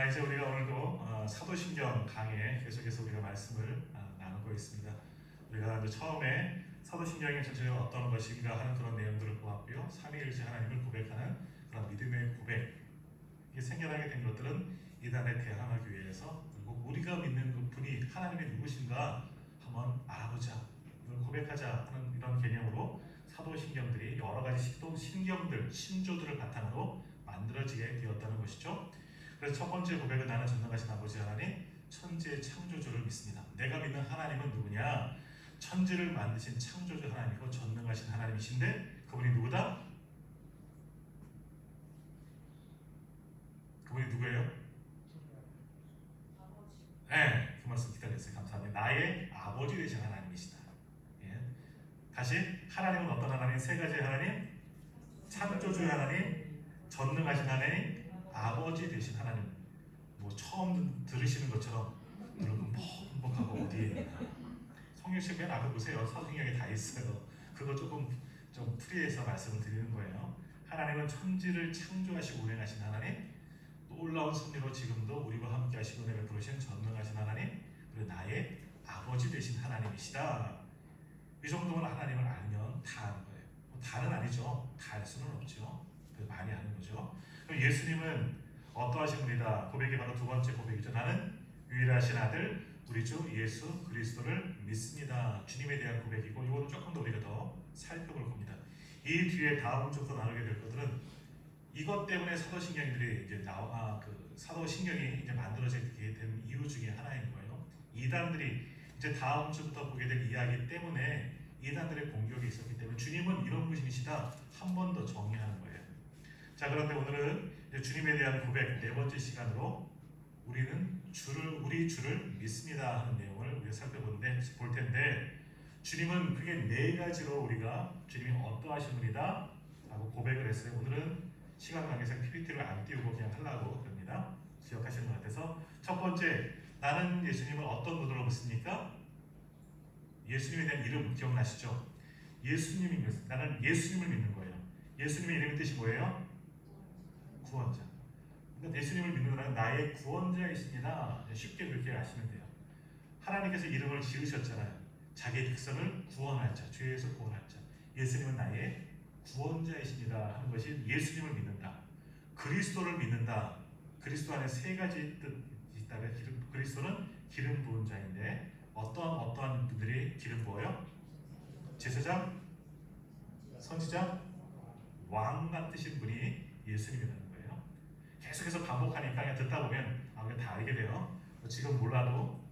이제 우리가 오늘도 사도신경 강의에 계속해서 우리가 말씀을 나누고 있습니다. 우리가 이제 처음에 사도신경이 전체적으로 어떤 것인가 하는 그런 내용들을 보았고요. 삼위일체 하나님을 고백하는 그런 믿음의 고백, 이게 생겨나게 된 것들은 이단에 대항하기 위해서, 그리고 우리가 믿는 그 분이 하나님의 누구신가 한번 알아보자, 이걸 고백하자 하는 이런 개념으로 사도신경들이 여러 가지 신경들, 신조들을 바탕으로 만들어지게 되었다는 것이죠. 그래서 첫 번째 고백은 나는 전능하신 아버지 하나님, 천지의 창조주를 믿습니다. 내가 믿는 하나님은 누구냐? 천지를 만드신 창조주 하나님이고 전능하신 하나님이신데, 그분이 누구다? 그분이 누구예요? 네, 그 말씀 기다렸어요. 감사합니다. 나의 아버지 되신 하나님이시다. 예. 다시, 하나님은 어떤 하나님? 세 가지 하나님, 창조주 하나님, 전능하신 하나님, 아버지 되신 하나님. 뭐 처음 들으시는 것처럼 여러분 뻑뻑하고 어디에 성경책 맨 앞에 보세요. 사도신경에 다 있어요. 그거 조금 좀 풀이해서 말씀을 드리는 거예요. 하나님은 천지를 창조하시고 운행하신 하나님, 놀라운 섭리로 지금도 우리와 함께 하시고 은혜를 부르신 전능하신 하나님, 그리고 나의 아버지 되신 하나님이시다. 이 정도면 하나님을 알면 다 아는 거예요. 뭐 다는 아니죠. 다 알 수는 없죠. 많이 아는 거죠. 그럼 예수님은 어떠하신 분이다? 고백이 바로 두 번째 고백이죠. 나는 유일하신 아들 우리 주 예수 그리스도를 믿습니다. 주님에 대한 고백이고, 이거는 조금 더 우리가 더 살펴볼 겁니다. 이 뒤에 다음 주부터 나누게 될 것들은 이것 때문에 사도신경들이 이제 사도신경이 이제 만들어지게 된 이유 중에 하나인 거예요. 이단들이 이제 다음 주부터 보게 될 이야기 때문에 이단들의 공격이 있었기 때문에 주님은 이런 분이시다 한 번 더 정의하는 거예요. 자, 그런데 오늘은 이제 주님에 대한 고백 네 번째 시간으로 우리 주를 믿습니다 하는 내용을 우리가 살펴볼 텐데, 주님은 크게 네 가지로 우리가 주님이 어떠하신 분이다 라고 고백을 했어요. 오늘은 시간 관계상 PPT를 안 띄우고 그냥 하려고 합니다. 기억하시는 것 같아서, 첫 번째, 나는 예수님을 어떤 분으로 믿습니까? 예수님에 대한 이름 기억나시죠? 나는 예수님을 믿는 거예요. 예수님의 이름의 뜻이 뭐예요? 구원자. 그러니까 예수님을 믿는 자는 나의 구원자이십니다. 쉽게 그렇게 아시면 돼요. 하나님께서 이름을 지으셨잖아요. 자기의 백성을 구원할 자, 죄에서 구원할 자. 예수님은 나의 구원자이십니다 하는 것이 예수님을 믿는다. 그리스도를 믿는다. 그리스도 안에 세 가지 뜻이 있다면, 그리스도는 기름 부은 자인데, 어떠한 분들이 기름 부어요? 제사장, 선지자, 왕 같으신 분이 예수님이라는 거예요. 계속해서 반복하니까 그냥 듣다 보면 그냥 다 알게 돼요. 지금 몰라도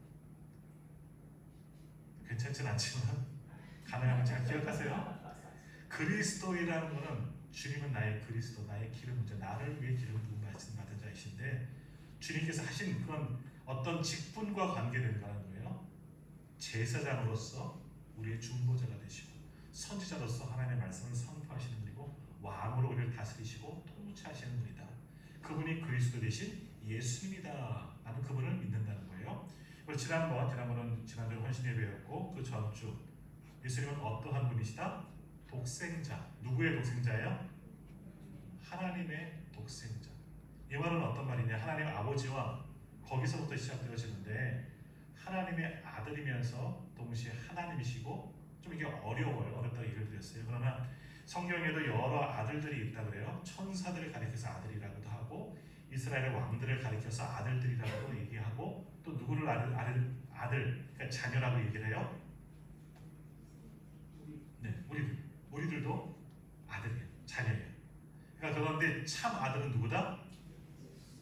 괜찮진 않지만 가능하면 잘 기억하세요. 그리스도이라는 것은, 주님은 나의 그리스도, 나의 기름 부은 자, 나를 위해 기름 부음 받은 자이신데, 주님께서 하신 그런 어떤 직분과 관계된 거라는 거예요. 제사장으로서 우리의 중보자가 되시고, 선지자로서 하나님의 말씀을 선포하시는 분이고, 왕으로 우리를 다스리시고 통치하시는 분이다. 그분이 그리스도 되신 예수님이다 라는 그분을 믿는다는 거예요. 그리고 지난주는 헌신에 배웠고, 그 전주 예수님은 어떠한 분이시다? 독생자. 누구의 독생자예요? 하나님의 독생자. 이 말은 어떤 말이냐? 하나님 아버지와 거기서부터 시작되어지는데, 하나님의 아들이면서 동시에 하나님이시고, 좀 이게 어렵다고 얘기를 드렸어요. 그러나 성경에도 여러 아들들이 있다 그래요. 천사들을 가리켜서 아들이라고도 하고, 이스라엘의 왕들을 가리켜서 아들들이라고 얘기하고, 또 누구를 그러니까 자녀라고 얘기를 해요? 네, 우리들도 아들이에요. 자녀예요. 그러니까 그런데 참 아들은 누구다?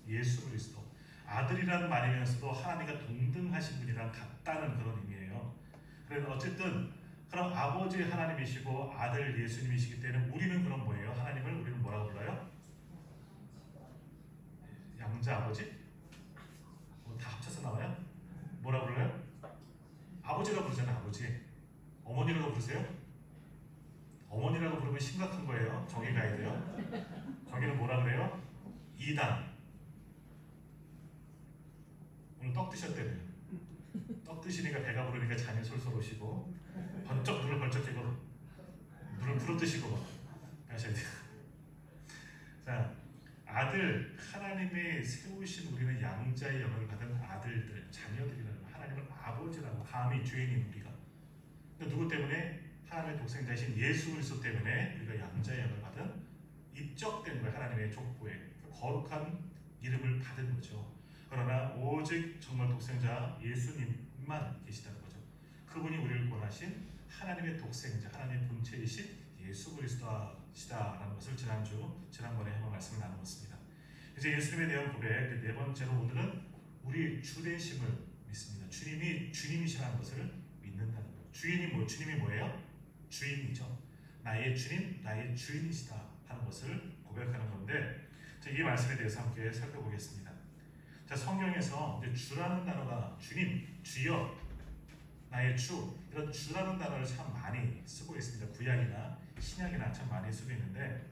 예수 그리스도. 아들이라는 말이면서도 하나님과 동등하신 분이랑 같다는 그런 의미예요. 그래서 어쨌든 그럼 아버지 하나님이시고 아들 예수님이시기 때문에 우리는 그럼 뭐예요? 하나님을 우리는 뭐라고 불러요? 양자 아버지? 다 합쳐서 나와요? 뭐라고 불러요? 아버지라고 부르잖아요. 아버지. 어머니라고 부르세요? 어머니라고 부르면 심각한 거예요. 정의 가야 돼요. 정의는 뭐라 그래요? 이단. 오늘 떡 드셨대요. 떡 드시니까 배가 부르니까 잠이 솔솔 오시고, 눈을 번쩍 뜨고 눈을 부릅뜨시고 하셔야 돼요. 자, 아들, 하나님 하나님의 세우신 우리는 양자의 영을 받은 아들들, 자녀들이라는 하나님을 아버지라고 감히 죄인인 우리가. 근데 누구 때문에? 하나님의 독생자이신 예수 그리스도 때문에 우리가 양자의 영을 받은 입적된 거예요. 하나님의 족보에 거룩한 이름을 받은 거죠. 그러나 오직 정말 독생자 예수님만 계시다는 거죠. 그분이 우리를 구원하신 하나님의 독생자, 하나님의 본체이신 예수 그리스도시다라는 것을 지난번에 한번 말씀을 나누었습니다. 이제 예수님에 대한 고백 네 번째로 오늘은 우리 주 되심을 믿습니다. 주님이 주님이시라는 것을 믿는다는 거예요. 주님이 뭐예요? 주인이죠. 나의 주님, 나의 주인이시다 하는 것을 고백하는 건데, 이 말씀에 대해서 함께 살펴보겠습니다. 자, 성경에서 이제 주라는 단어가 주님, 주여, 나의 주, 이런 주라는 단어를 참 많이 쓰고 있습니다. 구약이나 신약이나 참 많이 쓰고 있는데,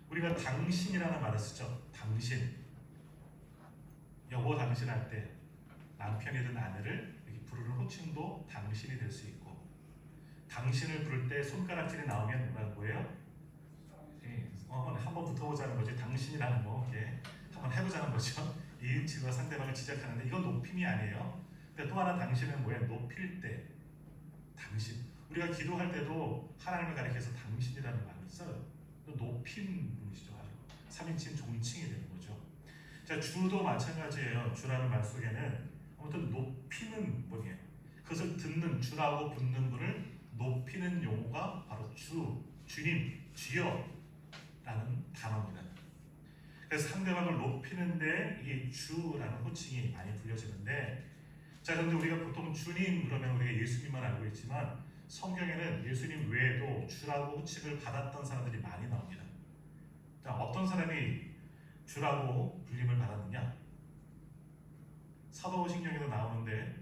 우리가 당신이라는 말을 쓰죠. 당신, 여보 당신 할 때 남편이든 아내를 이렇게 부르는 호칭도 당신이 될 수 있고, 당신을 부를 때 손가락질이 나오면 뭐라는 거예요? 한번 붙어보자는 거지. 당신이라는 거 이렇게 한번 해보자는 거죠. 이인칭으로 상대방을 지적하는데 이건 높임이 아니에요. 근데 또 하나 당신은 뭐예요? 높일 때 당신. 우리가 기도할 때도 하나님을 가리켜서 당신이라는 말을 써요. 높인 분이시죠. 바로 3인칭 종칭이 되는 거죠. 자, 주도 마찬가지예요. 주라는 말 속에는 아무튼 높이는 분이에요. 그것을 듣는, 주라고 붙는 분을 높이는 용어가 바로 주, 주님, 주여 라는 단어입니다. 그래서 상대방을 높이는데 이 주라는 호칭이 많이 불려지는데, 자, 그런데 우리가 보통 주님 그러면 우리가 예수님만 알고 있지만 성경에는 예수님 외에도 주라고 호칭을 받았던 사람들이 많이 나옵니다. 자, 어떤 사람이 주라고 불림을 받았느냐? 사도신경에도 나오는데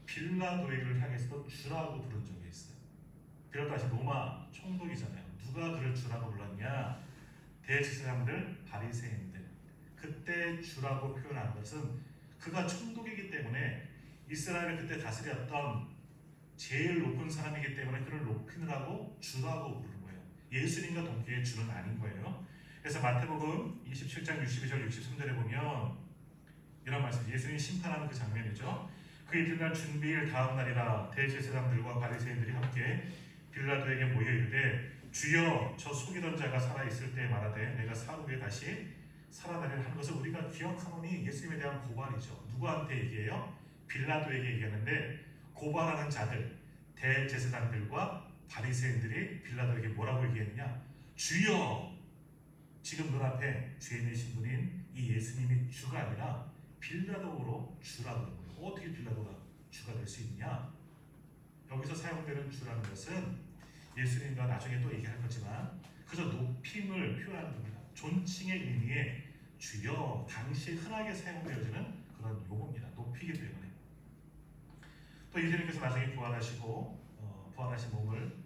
빌라도에게를 향해서도 주라고 부른 적이 있어요. 빌라도 다시 로마 총독이잖아요. 누가 그를 주라고 불렀냐? 대제사장들, 바리새인들. 그때 주라고 표현한 것은 그가 총독이기 때문에 이스라엘을 그때 다스렸던 제일 높은 사람이기 때문에 그를 높이느라고 주라고 부르는 거예요. 예수님과 동기의 주는 아닌 거예요. 그래서 마태복음 27장 62절 63절에 보면 이런 말씀, 예수님이 심판하는 그 장면이죠. 그 이튿날 준비일 다음 날이라 대제사장들과 바리새인들이 함께 빌라도에게 모여 이르되 주여, 저 속이던 자가 살아있을 때 말하되 내가 사흘 후에 다시 살아나리라 하는 것을 우리가 기억하노니. 예수님에 대한 고발이죠. 누구한테 얘기해요? 빌라도에게 얘기하는데, 고발하는 자들, 대제사장들과 바리새인들이 빌라도에게 뭐라고 얘기했느냐? 주여, 지금 눈앞에 죄인이신 분인 이 예수님이 주가 아니라 빌라도로 주라고 하는 거예요. 어떻게 빌라도가 주가 될 수 있냐? 여기서 사용되는 주라는 것은 예수님과 나중에 또 얘기할 거지만 그저 높임을 표현하는 겁니다. 존칭의 의미에 주여, 당시 흔하게 사용되어지는 그런 용어입니다. 높이기 때문에. 또 예수님께서 나중에 부활하신 몸을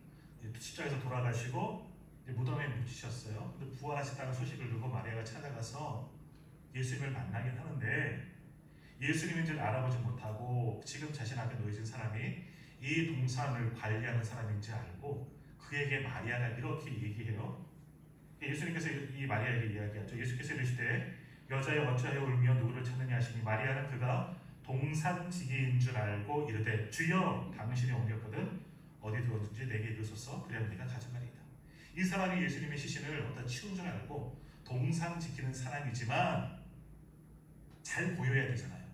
십자가에서 돌아가시고 무덤에 묻히셨어요. 근데 부활하셨다는 소식을 듣고 마리아가 찾아가서 예수님을 만나긴 하는데, 예수님인 줄 알아보지 못하고 지금 자신 앞에 놓여진 사람이 이 동산을 관리하는 사람인지 알고 그에게 마리아가 이렇게 얘기해요. 예수님께서 이 마리아에게 이야기하죠. 예수께서 이르시되 여자여 어찌하여 울며 누구를 찾느냐 하시니 마리아는 그가 동산지기인 줄 알고 이르되 주여, 당신이 옮겼거든 어디 두었든지 내게 이르소서, 그래야 내가 가져가리이다. 이 사람이 예수님의 시신을 어디다 치운 줄 알고 동산 지키는 사람이지만 잘 보여야 되잖아요.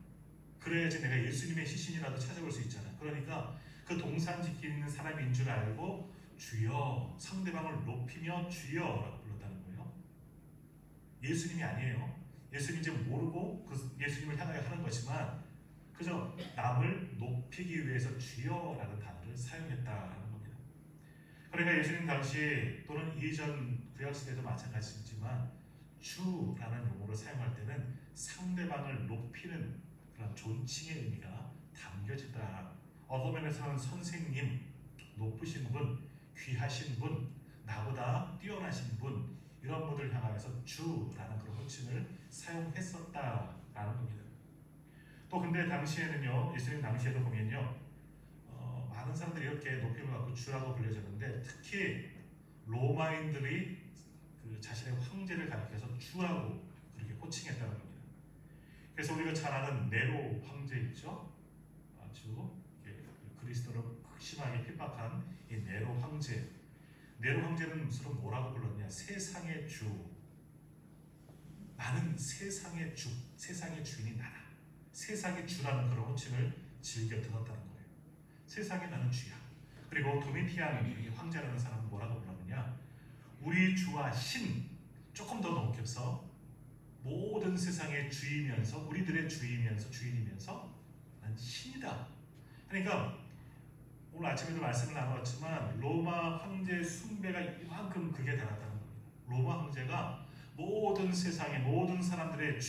그래야지 내가 예수님의 시신이라도 찾아볼 수 있잖아요. 그러니까 그 동산 지키는 사람인 줄 알고 주여, 상대방을 높이며 주여라고 불렀다는 거예요. 예수님이 아니에요. 예수님인지 모르고 그 예수님을 향하여 하는 거지만 그저 남을 높이기 위해서 주여라는 단어를 사용했다라는 겁니다. 그러니까 예수님 당시 또는 이전 구약시대도 마찬가지지만 주라는 용어를 사용할 때는 상대방을 높이는 그런 존칭의 의미가 담겨진다. 어떤 면에서는 선생님, 높으신 분, 귀하신 분, 나보다 뛰어나신 분, 이런 분들 향하여서 주라는 그런 호칭을 사용했었다라는 겁니다. 또 근데 당시에는요, 예수님 당시에도 보면요, 많은 사람들이 이렇게 높임을 받고 주라고 불려졌는데, 특히 로마인들이 그 자신의 황제를 가리켜서 주라고 호칭했다는 겁니다. 그래서 우리가 잘 아는 네로 황제 있죠? 아주 그리스도를 심하게 핍박한 이 네로 황제. 네로 황제는 스스로 뭐라고 불렀냐? 세상의 주. 나는 세상의 주, 세상의 주인이 나다. 세상의 주라는 그런 호칭을 즐겨 들었다는 거예요. 세상에 나는 주야. 그리고 도미티안 황제라는 사람은 뭐라고 불렀느냐? 우리 주와 신, 조금 더 높여서 모든 세상의 주이면서 우리들의 주인이면서 난 신이다. 그러니까 오늘 아침에도 말씀을 나누었지만 로마 황제 숭배가 이만큼 극에 달았다는 겁니다. 로마 황제가 모든 세상의 모든 사람들의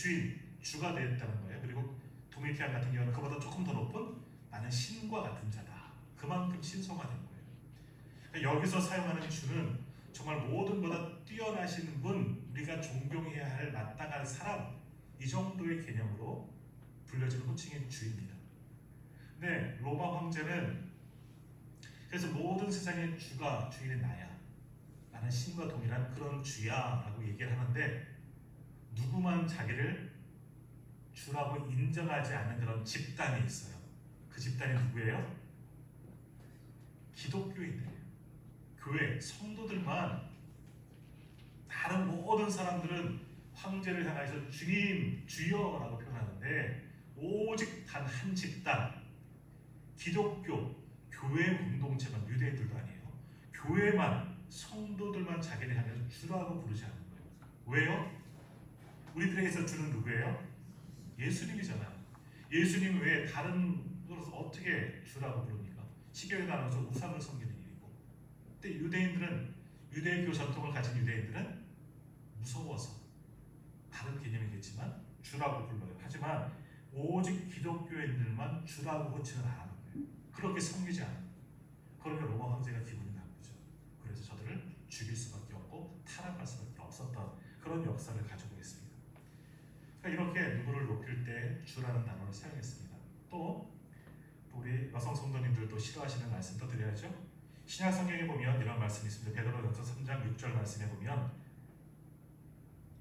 주가 되었다는 거예요. 그리고 도미티안 같은 경우는 그보다 조금 더 높은 나는 신과 같은 자다. 그만큼 신성화된 거예요. 그러니까 여기서 사용하는 주는 정말 모든 보다 뛰어나신 분, 우리가 존경해야 할 마땅한 사람, 이 정도의 개념으로 불려지는 호칭의 주입니다. 근데 로마 황제는 그래서 모든 세상의 주인이 나야, 나는 신과 동일한 그런 주야 라고 얘기를 하는데, 누구만 자기를 주라고 인정하지 않는 그런 집단이 있어요. 그 집단이 누구예요? 기독교인들이에요. 교회 성도들만. 다른 모든 사람들은 황제를 향해서 주님, 주여라고 표현하는데 오직 단 한 집단, 기독교, 교회 공동체만, 유대인들도 아니에요. 교회만, 성도들만 자기를 향해서 주라고 부르지 않는 거예요. 왜요? 우리들에게서 주는 누구예요? 예수님이잖아요. 예수님 외에 다른 것을 어떻게 주라고 부릅니까? 시경에 나눠서 우상을 섬기는 일이고. 근데 유대교 전통을 가진 유대인들은 무서워서 다른 개념이겠지만 주라고 불러요. 하지만 오직 기독교인들만 주라고 호칭을 안 하는 거예요. 그렇게 섬기지 않아요. 그러면 로마 황제가 기분이 나쁘죠. 그래서 저들을 죽일 수밖에 없고 타락할 수밖에 없었던 그런 역사를 가지고 있습니다. 그러니까 이렇게 누구를 높일 때 주라는 단어를 사용했습니다. 또 우리 여성 성도님들도 싫어하시는 말씀도 드려야죠. 신약 성경에 보면 이런 말씀이 있습니다. 베드로전서 3장 6절 말씀에 보면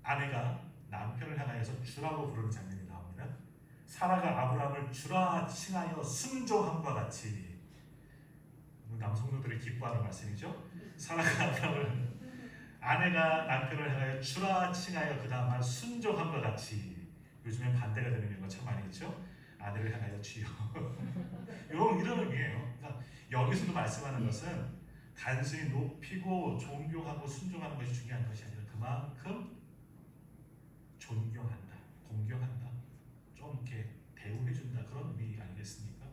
아내가 남편을 향하여서 주라고 부르는 장면이 나옵니다. 사라가 아브라함을 주라 칭하여 순종함과 같이. 남성들이 기뻐하는 말씀이죠. 아내가 남편을 향하여 주라 칭하여 그 다음 말 순종함과 같이. 요즘엔 반대가 되는 경우가 참 많이 있죠. 아내를 향하여 주여. 이런 의미예요. 그러니까 여기서도 말씀하는 것은 단순히 높이고 존경하고 순종하는 것이 중요한 것이 아니라 그만큼 존경한다, 공경한다, 좀 이렇게 대우해준다, 그런 의미 아니겠습니까?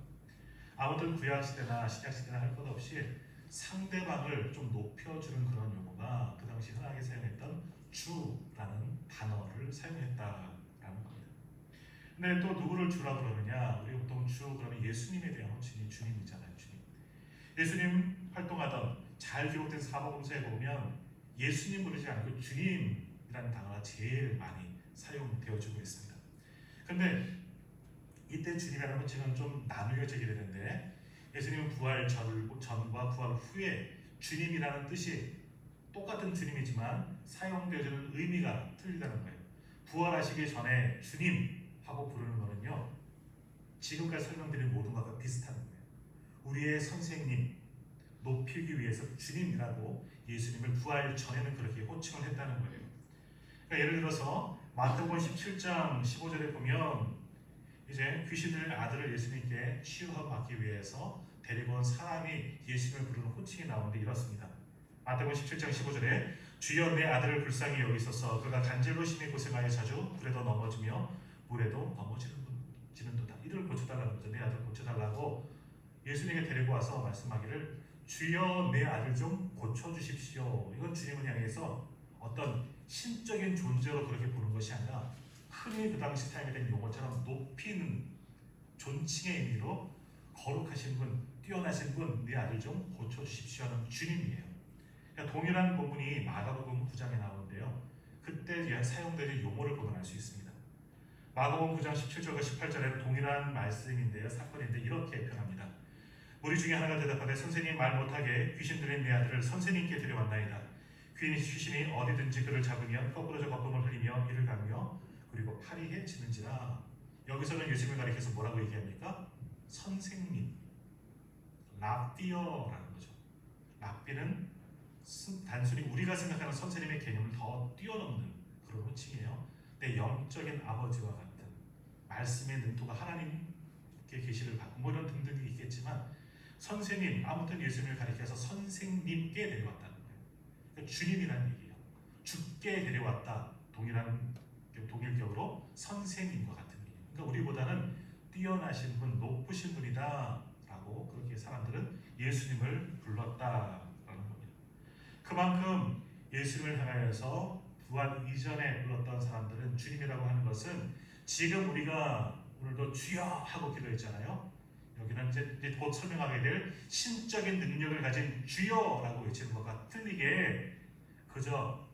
아무튼 구약시대나 신약시대나 할 것 없이 상대방을 좀 높여주는 그런 용어가 그 당시 흔하게 사용했던 주라는 단어를 사용했다라는 겁니다. 근데 또 누구를 주라고 그러느냐? 우리 보통 주 그러면 예수님에 대한 호칭이 주님이잖아요. 주님. 예수님 활동하던 잘 기록된 사복음서에 보면 예수님 부르지 않고 주님이라는 단어가 제일 많이 사용되어지고 있습니다. 그런데 이때 주님이라는 호칭은 좀 나누어지게 되는데, 예수님은 부활 전과 부활 후에 주님이라는 뜻이 똑같은 주님이지만 사용되어지는 의미가 틀리다는 거예요. 부활하시기 전에 주님 하고 부르는 거는요, 지금까지 설명드린 모든 것과 비슷한 거예요. 우리의 선생님 높이기 위해서 주님이라고 예수님을 부활 전에는 그렇게 호칭을 했다는 거예요. 그러니까 예를 들어서 마태복음 17장 15절에 보면 이제 귀신들 아들을 예수님께 치유하고 받기 위해서 데리고 온 사람이 예수님을 부르는 호칭이 나오는데 이렇습니다. 마태복음 17장 15절에 주여 내 아들을 불쌍히 여기소서. 그가 간질로 심히 고생하여 자주 불에도 넘어지며 물에도 넘어지는도다. 이를 고쳐달라는 거죠. 내 아들 고쳐달라고 예수님에게 데리고 와서 말씀하기를 주여 내 아들 좀 고쳐주십시오. 이건 주님을 향해서 어떤 신적인 존재로 그렇게 보는 것이 아니라 흔히 그 당시 사용된 용어처럼 높이는 존칭의 의미로 거룩하신 분, 뛰어나신 분, 내 아들 좀 고쳐주십시오 하는 주님이에요. 그러니까 동일한 부분이 마가복음 9장에 나오는데요. 그때 사용되는 용어를 보면 알 수 있습니다. 마가복음 9장 17절과 18절에는 동일한 말씀인데요. 사건인데 이렇게 표현합니다. 무리 중에 하나가 대답하되 선생님 말 못하게 귀신 들린 내 아들을 선생님께 데려왔나이다. 귀신이 어디든지 그를 잡으면 거꾸로져 거품을 흘리며 이를 가며 그리고 파리해지는지라. 여기서는 예수님을 가리켜서 뭐라고 얘기합니까? 선생님, 랍비어라는 거죠. 랍비는 단순히 우리가 생각하는 선생님의 개념을 더 뛰어넘는 그런 호칭이에요. 내 영적인 아버지와 같은 말씀의 능도가 하나님께 계시를 받고 뭐 이런 등등이 있겠지만 선생님, 아무튼 예수님을 가리켜서 선생님께 데려왔다는 거예요. 그러니까 주님이라는 얘기예요. 주께 데려왔다. 동일격으로 선생님과 같은 얘기예요. 그러니까 우리보다는 뛰어나신 분, 높으신 분이다 라고 그렇게 사람들은 예수님을 불렀다라는 겁니다. 그만큼 예수님을 향하여서 부활 이전에 불렀던 사람들은 주님이라고 하는 것은 지금 우리가 오늘도 주여 하고 기도했잖아요. 여기는 이제 곧 설명하게 될 신적인 능력을 가진 주여라고 외치는 것과 틀리게 그저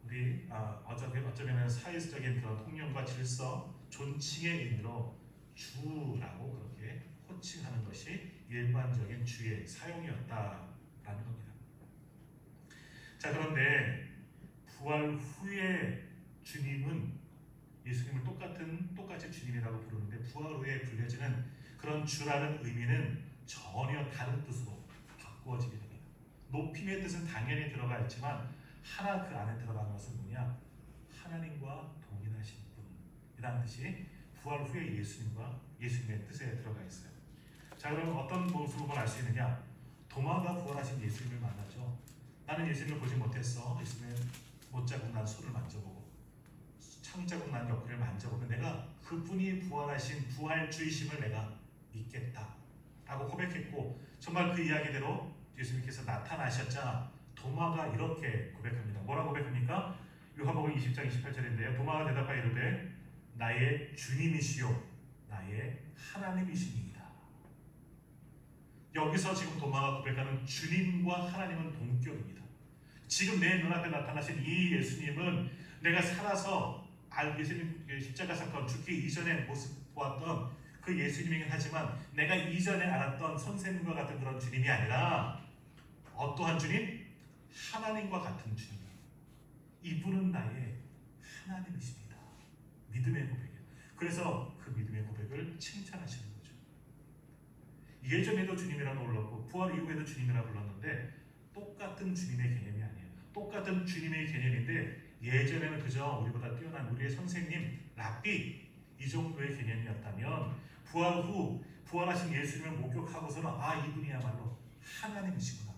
우리 어쩌면 사회적인 그런 통념과 질서, 존칭의 의미로 주라고 그렇게 호칭하는 것이 일반적인 주의 사용이었다라는 겁니다. 자, 그런데 부활 후에 주님은 예수님을 똑같이 주님이라고 부르는데 부활 후에 불려지는 그런 주라는 의미는 전혀 다른 뜻으로 바꾸어지게 됩니다. 높임의 뜻은 당연히 들어가 있지만 하나 그 안에 들어가는 것은 뭐냐? 하나님과 동일하신 분 이라는 뜻이 부활 후에 예수님의 뜻에 들어가 있어요. 자, 그럼 어떤 모습으로 알 수 있느냐? 도마가 부활하신 예수님을 만나죠. 나는 예수님을 보지 못했어. 예수님의 못자국 난 손을 만져보고 창자국 난 옆구리를 만져보고 내가 그분이 부활하신 부활주이심을 내가 믿겠다 라고 고백했고 정말 그 이야기대로 예수님께서 나타나셨자 도마가 이렇게 고백합니다. 뭐라고 고백합니까? 요한복음 20장 28절인데요. 도마가 대답하여 이르되 나의 주님이시요 나의 하나님이시니이다. 여기서 지금 도마가 고백하는 주님과 하나님은 동격입니다. 지금 내 눈앞에 나타나신 이 예수님은 내가 살아서 예수님 십자가 사건 죽기 이전에 모습 보았던 그 예수님이긴 하지만 내가 이전에 알았던 선생님과 같은 그런 주님이 아니라 어떠한 주님? 하나님과 같은 주님. 이분은 나의 하나님이십니다. 믿음의 고백이에요. 그래서 그 믿음의 고백을 칭찬하시는 거죠. 예전에도 주님이라고 불렀고 부활 이후에도 주님이라고 불렀는데 똑같은 주님의 개념이 아니에요. 똑같은 주님의 개념인데 예전에는 그저 우리보다 뛰어난 우리의 선생님, 랍비 이 정도의 개념이었다면 부활 후 부활하신 예수님을 목격하고서는 이분이야말로 하나님이시구나.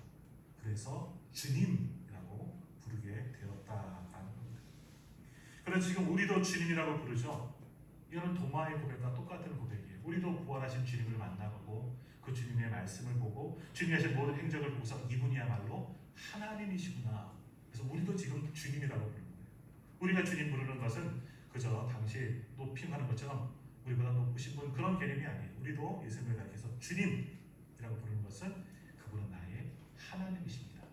그래서 주님이라고 부르게 되었다라는 겁니다. 그래서 지금 우리도 주님이라고 부르죠. 이거는 도마의 고백과 똑같은 고백이에요. 우리도 부활하신 주님을 만나보고 그 주님의 말씀을 보고 주님이 하신 모든 행적을 보고서 이분이야말로 하나님이시구나. 그래서 우리도 지금 주님이라고 부르는 거예요. 우리가 주님 부르는 것은 그저 당시 높임하는 것처럼 우리보다 높으신 분 그런 개념이 아니에요. 우리도 예수님을 가리켜서 주님이라고 부르는 것은 그분은 나의 하나님이십니다.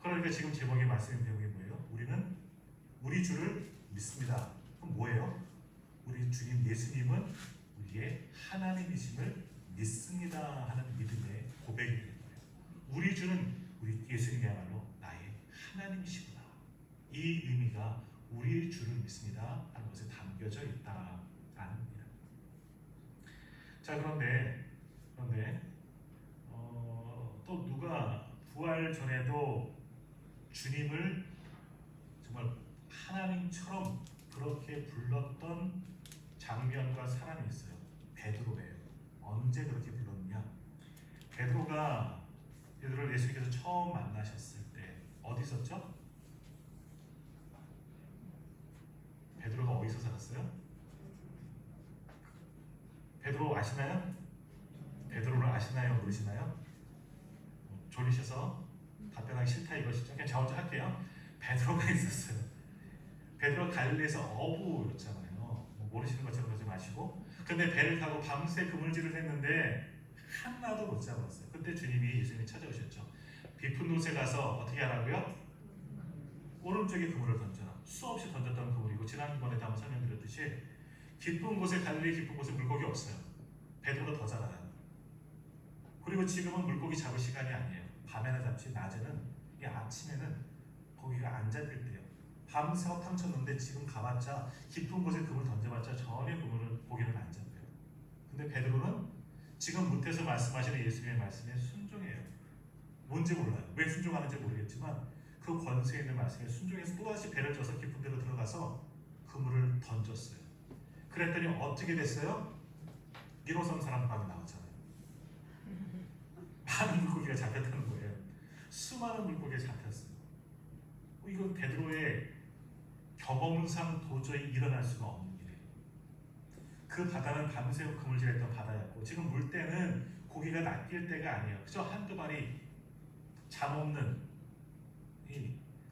그러니까 지금 제목의 말씀의 내용이 뭐예요? 우리는 우리 주를 믿습니다. 그럼 뭐예요? 우리 주님 예수님은 우리의 하나님이심을 믿습니다 하는 믿음의 고백이 되는 거예요. 우리 주는 우리 예수님이야말로 나의 하나님이시구나. 이 의미가 우리 주를 믿습니다 하는 것에 담겨져 있다라는 겁니다. 자, 그런데 또 누가 부활 전에도 주님을 정말 하나님처럼 그렇게 불렀던 장면과 사람이 있어요. 베드로예요. 언제 그렇게 불렀느냐? 베드로를 예수님께서 처음 만나셨을 때 어디 있었죠? 베드로가 어디서 살았어요? 베드로 아시나요? 베드로를 아시나요? 모르시나요? 졸리셔서 답변하기 싫다 이것이죠. 그냥 저 혼자 할게요. 베드로가 있었어요. 베드로가 갈릴리에서 어부였잖아요. 모르시는 것처럼 그러지 마시고. 근데 배를 타고 밤새 그물질을 했는데 하나도 못 잡았어요. 그때 주님이 예수님이 찾아오셨죠. 깊은 곳에 가서 어떻게 하라고요? 오른쪽에 그물을 던져라. 수없이 던졌던 그물이고 지난번에도 한번 설명드렸듯이 깊은 곳에 갈릴리 깊은 곳에 물고기 없어요. 베드로가 더 잘 알아요. 그리고 지금은 물고기 잡을 시간이 아니에요. 밤에나 잡지 낮에는 아침에는 고기가 안 잡힐 때요. 밤새워 탕쳤는데 지금 가봤자 깊은 곳에 금을 던져봤자 전혀 그물을 고기는 안 잡혀요. 근데 베드로는 지금 못해서 말씀하시는 예수님의 말씀에 순종해요. 뭔지 몰라요. 왜 순종하는지 모르겠지만 그 권세 있는 말씀에 순종해서 또다시 배를 져서 깊은 데로 들어가서 그물을 던졌어요. 그랬더니 어떻게 됐어요? 일호선 사람방이 나왔잖아요. 많은 물고기가 잡혔다는 거예요. 수많은 물고기가 잡혔어요. 이건 베드로의 경험상 도저히 일어날 수가 없는 일이에요. 그 바다는 밤새워 그물질했던 바다였고 지금 물때는 고기가 낚일 때가 아니에요. 그저 한두 마리 잠 없는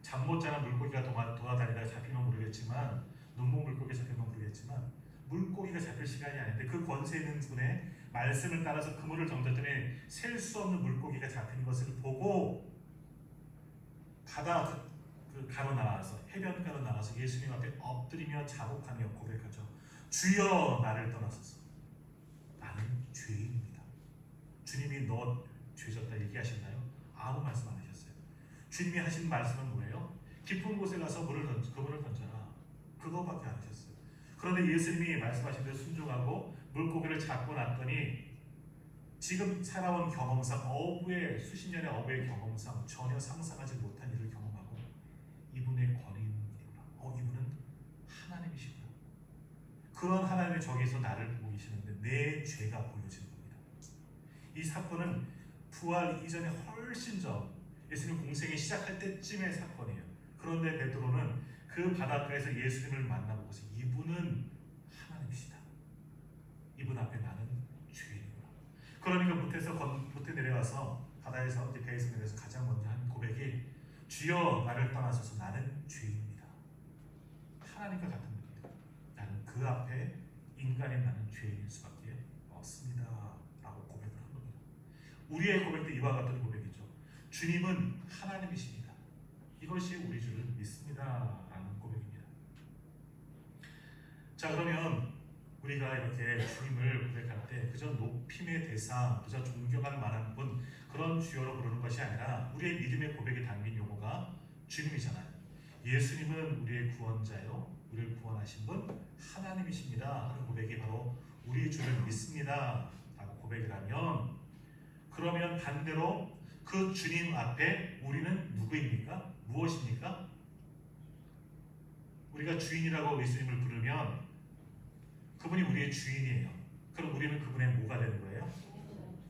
잠 못 자는 물고기가 돌아다니다가 잡히면 모르겠지만 눈목 물고기 잡히면 모르겠지만 물고기가 잡힐 시간이 아닌데 그 권세 있는 분의 말씀을 따라서 그물을 던졌더니 셀 수 없는 물고기가 잡힌 것을 보고 바다 그 가로 나와서 해변가로 나와서 예수님 앞에 엎드리며 자복하며 고백하죠. 주여 나를 떠나소서. 나는 죄인입니다. 주님이 너 죄졌다 얘기하셨나요? 아무 말씀 안 하셨어요. 주님이 하신 말씀은 뭐예요? 깊은 곳에 가서 그물을 던져라. 그거밖에 안 하셨어요. 그런데 예수님이 말씀하신 대로 순종하고 물고기를 잡고 났더니 지금 살아온 경험상 수십 년의 어부의 경험상 전혀 상상하지 못한 일을 경험하고 이분의 권위 있는 분이구나. 이분은 하나님이시구나. 그런 하나님이 저기서 나를 보고 계시는데 내 죄가 보여지는 겁니다. 이 사건은 부활 이전에 훨씬 전 예수님 공생이 시작할 때쯤의 사건이에요. 그런데 베드로는 그 바닷가에서 예수님을 만나보고서 이분은 하나님이시다. 이분 앞에 나는 죄인이구나. 그러니까 못에 내려가서 바다에서 이제 배에서 내려서 가장 먼저 한 고백이 주여 나를 떠나소서 나는 죄인입니다. 하나님과 같은 분입니다. 나는 그 앞에 인간인 나는 죄인일 수밖에 없습니다. 라고 고백을 한 겁니다. 우리의 고백도 이와 같은 고백이죠. 주님은 하나님이십니다. 이것이 우리 주를 믿습니다. 라는 고백입니다. 자, 그러면 우리가 이렇게 주님을 고백할 때 그저 높임의 대상, 그저 존경할 만한 분 그런 주여로 부르는 것이 아니라 우리의 믿음의 고백이 담긴 용어가 주님이잖아요. 예수님은 우리의 구원자요, 우리를 구원하신 분 하나님이십니다 하는 고백이 바로 우리 주를 믿습니다 라고 고백을 하면, 그러면 반대로 그 주님 앞에 우리는 누구입니까? 무엇입니까? 우리가 주인이라고 예수님을 부르면 그분이 우리의 주인이에요. 그럼 우리는 그분의 뭐가 되는 거예요?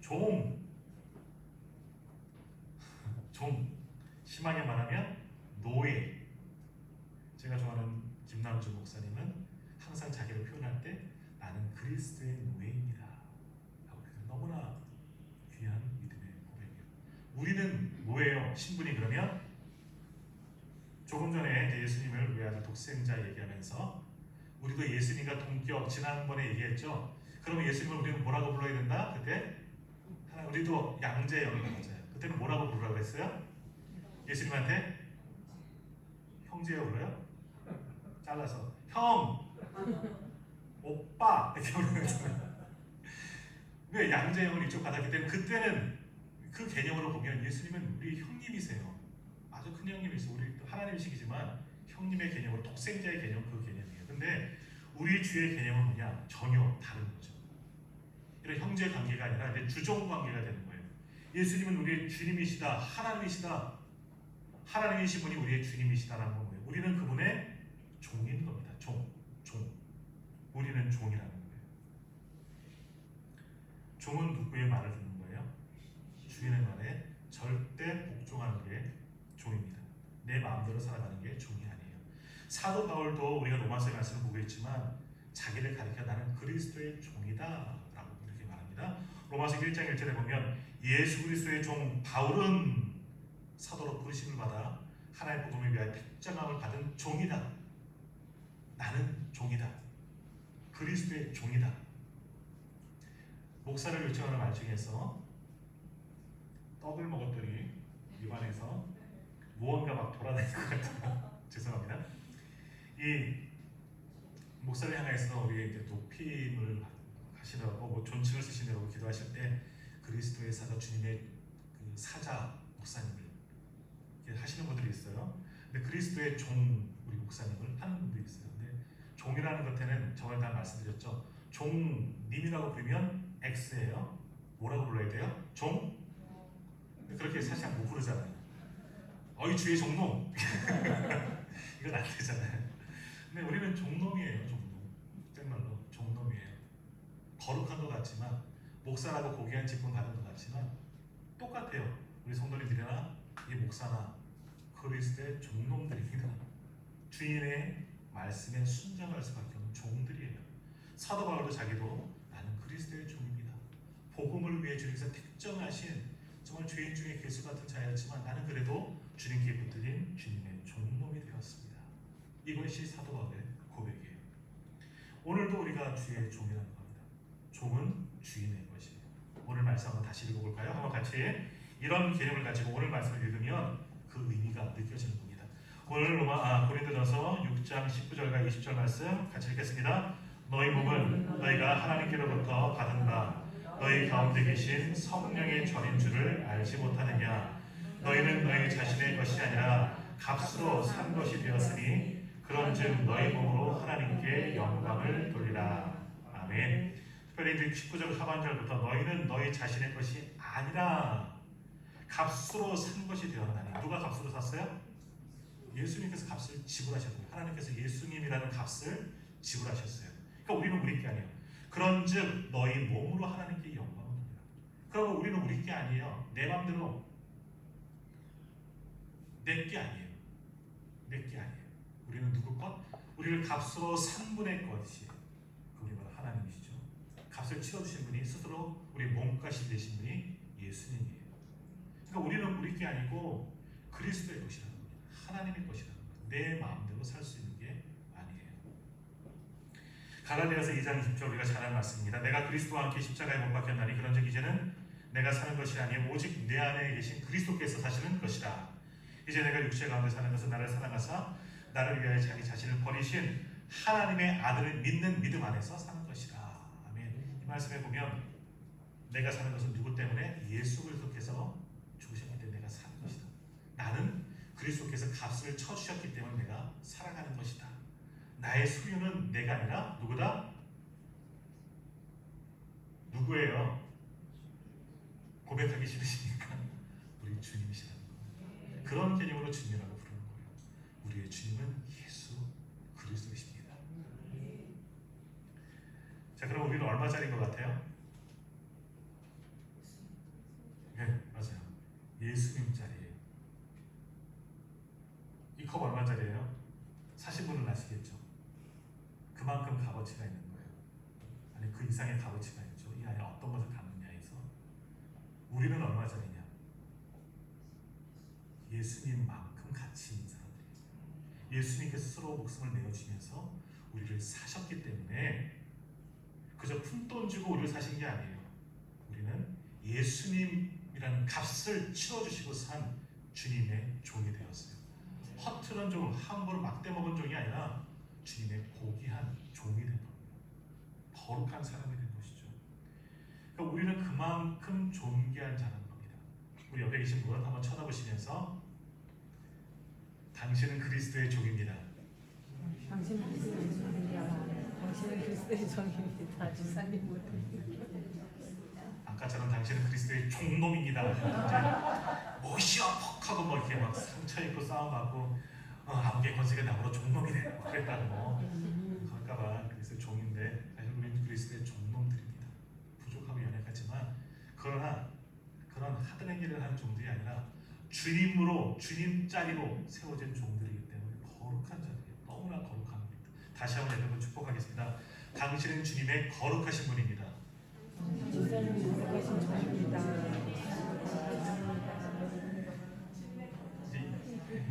종. 심하게 말하면 노예. 제가 좋아하는 김남주 목사님은 항상 자기를 표현할 때 나는 그리스도의 노예입니다 라고 표현. 너무나 귀한 믿음의 고백이에요. 우리는 뭐예요? 신분이 그러면 조금 전에 이제 예수님을 우리 아들 독생자 얘기하면서 우리도 예수님과 동격 지난번에 얘기했죠. 그러면 예수님을 우리는 뭐라고 불러야 된다? 그때 우리도 양재 영이 맞아요. 그때는 뭐라고 부르라고 했어요? 예수님한테 형제요 불러요? 잘라서 형, 오빠 이렇게 부르는 거잖아요. 왜 양재 영을 이쪽 받았기 때문에 그때는 그 개념으로 보면 예수님은 우리 형님이세요. 아주 큰 형님이세요. 우리 하나님이시지만 형님의 개념으로 독생자의 개념 그 개념이에요. 근데 우리 주의 개념은 뭐냐? 전혀 다른 거죠. 이런 형제 관계가 아니라 이제 주종 관계가 되는 거예요. 예수님은 우리의 주님이시다, 하나님이시다. 하나님이신 분이 우리의 주님이시다라는 거예요. 우리는 그분의 종인 겁니다. 종. 우리는 종이라는 거예요. 종은 누구의 말을 듣는 거예요? 주인의 말에 절대 복종하는 게 종입니다. 내 마음대로 살아가는 게 종이 아니에요. 사도 바울도 우리가 로마서의 말씀을 보고 있지만 자기를 가리켜 나는 그리스도의 종이다 라고 이렇게 말합니다. 로마서 1장 1절에 보면 예수 그리스도의 종 바울은 사도로 부르심을 받아 하나님의 복음을 위하여 택정함을 받은 종이다. 나는 종이다. 그리스도의 종이다. 목사를 요청하는 말 중에서 떡을 먹었더니 입안에서 무언가 막 돌아다니는 것 같아요. 죄송합니다. 이 목사를 향해서 우리 이제 높임을 하시라고 뭐 존칭을 쓰시느라고 기도하실 때 그리스도의 사자 주님의 그 사자 목사님을 이렇게 하시는 분들이 있어요. 근데 그리스도의 종은 우리 목사님을 하는 분도 있어요. 근데 종이라는 것에는 저번에 다 말씀드렸죠. 종님이라고 부르면 X예요. 뭐라고 불러야 돼요? 종? 그렇게 사실 못 부르잖아요. 어이 주의 종놈 이건 안 되잖아요. 근데 우리는 종놈이에요. 종놈. 정말로 종놈이에요. 거룩한 것 같지만 목사라고 고귀한 직분 받은 것 같지만 똑같아요. 우리 성도님들이나 이 목사나 그리스도의 종놈들입니다. 주인의 말씀에 순종할 수밖에 없는 종들이에요. 사도 바울도 자기도 나는 그리스도의 종입니다. 복음을 위해 주님께서 특정하신 정말 죄인 중에 괴수 같은 자였지만 나는 그래도 주님께 붙들린 주님의 종놈이 되었습니다. 이것이 사도 바울의 고백이에요. 오늘도 우리가 주의 종이라는 겁니다. 종은 주인의 것이에요. 오늘 말씀 한번 다시 읽어볼까요? 한번 같이 이런 개념을 가지고 오늘 말씀을 읽으면 그 의미가 느껴지는 겁니다. 오늘 고린도전서 6장 19절과 20절 말씀 같이 읽겠습니다. 너희 몸은 너희가 하나님께로부터 받은 바 너희 가운데 계신 성령의 전인 줄을 알지 못하느냐. 너희는 너희 자신의 것이 아니라 값으로 산 것이 되었으니 그런즉 너희 몸으로 하나님께 영광을 돌리라. 아멘. 특별히 19절 하반절부터 너희는 너희 자신의 것이 아니라 값으로 산 것이 되었나니. 누가 값으로 샀어요? 예수님께서 값을 지불하셨고요. 하나님께서 예수님이라는 값을 지불하셨어요. 그러니까 우리는 우리 게 아니에요. 그런즉 너희 몸으로 하나님께 영광을 돌리라. 그러면 우리는 우리 게 아니에요. 내 마음대로 내 게 아니에요. 내 게 아니에요. 우리는 누구 것? 우리를 값으로 산 분의 것이에요. 그분이 바로 하나님이시죠. 값을 치러주신 분이 스스로 우리 몸값이 되신 분이 예수님이에요. 그러니까 우리는 우리 게 아니고 그리스도의 것이라는 겁니다. 하나님의 것이라는 겁니다. 내 마음대로 살 수 있는 게 아니에요. 갈라디아서 2장 20절 우리가 잘 아는 말씀입니다. 내가 그리스도와 함께 십자가에 못 박혔나니 그런즉 이제는 내가 사는 것이 아니요 오직 내 안에 계신 그리스도께서 사시는 것이라. 이제 내가 육체 가운데 사는 것은 나를 사랑하사 나를 위하여 자기 자신을 버리신 하나님의 아들을 믿는 믿음 안에서 사는 것이라. 아멘. 이 말씀에 보면 내가 사는 것은 누구 때문에? 예수 그리스도께서 죽으셨기 때문에 내가 사는 것이다. 나는 그리스도께서 값을 쳐주셨기 때문에 내가 살아가는 것이다. 나의 소유는 내가 아니라 누구다? 누구예요? 고백하기 싫으십니까? 우리 주님이시라는 거예요. 그런 개념으로 주님이라고 부르는 거예요. 우리의 주님은 예수 그리스도이십니다. 자, 그럼 우리는 얼마짜리인 것 같아요? 네, 맞아요. 예수님짜리예요. 이 컵 얼마짜리예요? 사신 분은 아시겠죠? 그만큼 값어치가 있는 거예요. 아니 그 이상의 값어치가 있죠. 이 안에 어떤 것을 담느냐에서. 우리는 얼마짜리냐? 예수님만큼 가치 있는 사람들이에요. 예수님께서 스스로 목숨을 내어주면서 우리를 사셨기 때문에 그저 푼돈 주고 우리를 사신 게 아니에요. 우리는 예수님이라는 값을 치러주시고 산 주님의 종이 되었어요. 허투른 종, 함부로 막대 먹은 종이 아니라 주님의 고귀한 종이 된 겁니다. 거룩한 사람이 된 것이죠. 그러니까 우리는 그만큼 존귀한 자라는 겁니다. 우리 옆에 계신 분 한번 쳐다보시면서 당신은 그리스도의 종입니다. 당신은 그리스도의 종입니다. 당신은 그리스도의 종입니다. 주사님 아까처럼 당신은 그리스도의 종놈입니다. 못이야 퍽 하고 뭐 이렇게 막 상처 입고 싸움하고 아무개 권세가 나보러 종놈이래 그랬다고 그럴까봐 그리스도의 종인데 사실 우리는 그리스도의 종놈들입니다. 부족하고 연약하지만 그러나 그런 하드행기를 하는 종들이 아니라 주님으로 주님짜리로 세워진 종들이기 때문에 거룩한 자들이에요. 너무나 거룩한 분입니다. 다시 한번 여러분 축복하겠습니다. 당신은 주님의 거룩하신 분입니다. 주사님 거룩하신 종입니다.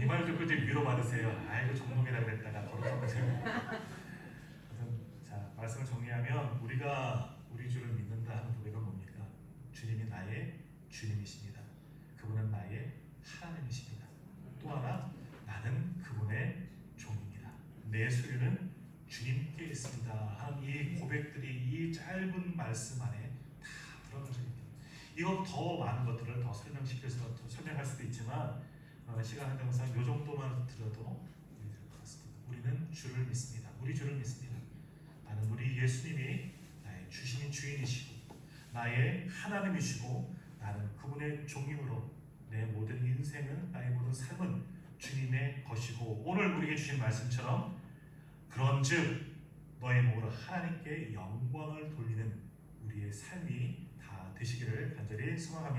이 말 듣고 좀 위로받으세요. 아이고 종놈이라 그랬다가 거룩한 분이에요. 자, 말씀을 정리하면 우리가 우리 주를 믿는다 하는 고백은 뭡니까? 주님이 나의 주님이십니다. 그분은 나의 하나님이십니다. 또 하나 나는 그분의 종입니다. 내 소유는 주님께 있습니다. 하는 이 고백들이 이 짧은 말씀 안에 다 들어가 있습니다. 이거 더 많은 것들을 더 설명할 수도 있지만 시간 한정상 이 정도만 들어도 우리될 것 같습니다. 우리는 주를 믿습니다. 우리 주를 믿습니다. 나는 우리 예수님이 나의 주신인 주인이시고 나의 하나님이시고 나는 그분의 종임으로 내 모든 인생은 나의 모든 삶은 주님의 것이고 오늘 우리에게 주신 말씀처럼 그런즉 너의 몸으로 하나님께 영광을 돌리는 우리의 삶이 다 되시기를 간절히 소망합니다.